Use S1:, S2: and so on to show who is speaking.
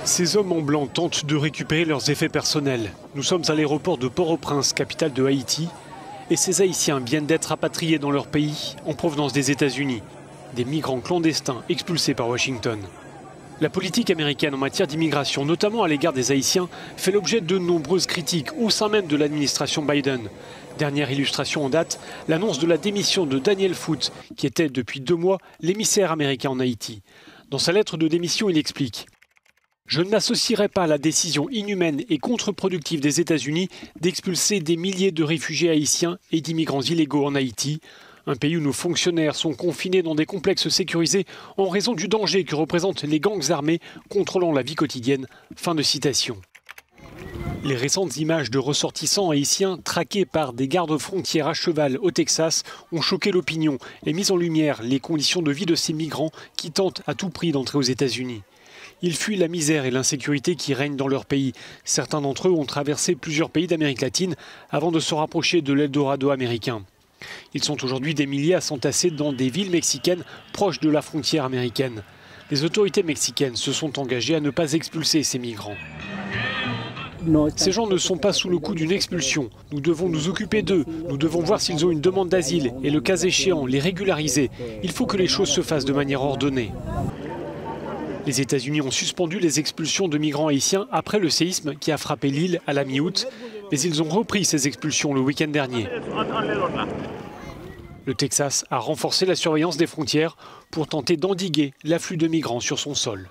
S1: Ces hommes en blanc tentent de récupérer leurs effets personnels. Nous sommes à l'aéroport de Port-au-Prince, capitale de Haïti, et ces Haïtiens viennent d'être rapatriés dans leur pays en provenance des États-Unis, des migrants clandestins expulsés par Washington. La politique américaine en matière d'immigration, notamment à l'égard des Haïtiens, fait l'objet de nombreuses critiques au sein même de l'administration Biden. Dernière illustration en date, l'annonce de la démission de Daniel Foote, qui était depuis 2 mois l'émissaire américain en Haïti. Dans sa lettre de démission, il explique « Je ne m'associerai pas à la décision inhumaine et contre-productive des États-Unis d'expulser des milliers de réfugiés haïtiens et d'immigrants illégaux en Haïti, un pays où nos fonctionnaires sont confinés dans des complexes sécurisés en raison du danger que représentent les gangs armés contrôlant la vie quotidienne. » Fin de citation. Les récentes images de ressortissants haïtiens traqués par des gardes-frontières à cheval au Texas ont choqué l'opinion et mis en lumière les conditions de vie de ces migrants qui tentent à tout prix d'entrer aux États-Unis. Ils fuient la misère et l'insécurité qui règnent dans leur pays. Certains d'entre eux ont traversé plusieurs pays d'Amérique latine avant de se rapprocher de l'Eldorado américain. Ils sont aujourd'hui des milliers à s'entasser dans des villes mexicaines proches de la frontière américaine. Les autorités mexicaines se sont engagées à ne pas expulser ces migrants. Ces gens ne sont pas sous le coup d'une expulsion. Nous devons nous occuper d'eux. Nous devons voir s'ils ont une demande d'asile et, le cas échéant, les régulariser. Il faut que les choses se fassent de manière ordonnée. Les États-Unis ont suspendu les expulsions de migrants haïtiens après le séisme qui a frappé l'île à la mi-août, mais ils ont repris ces expulsions le week-end dernier. Le Texas a renforcé la surveillance des frontières pour tenter d'endiguer l'afflux de migrants sur son sol.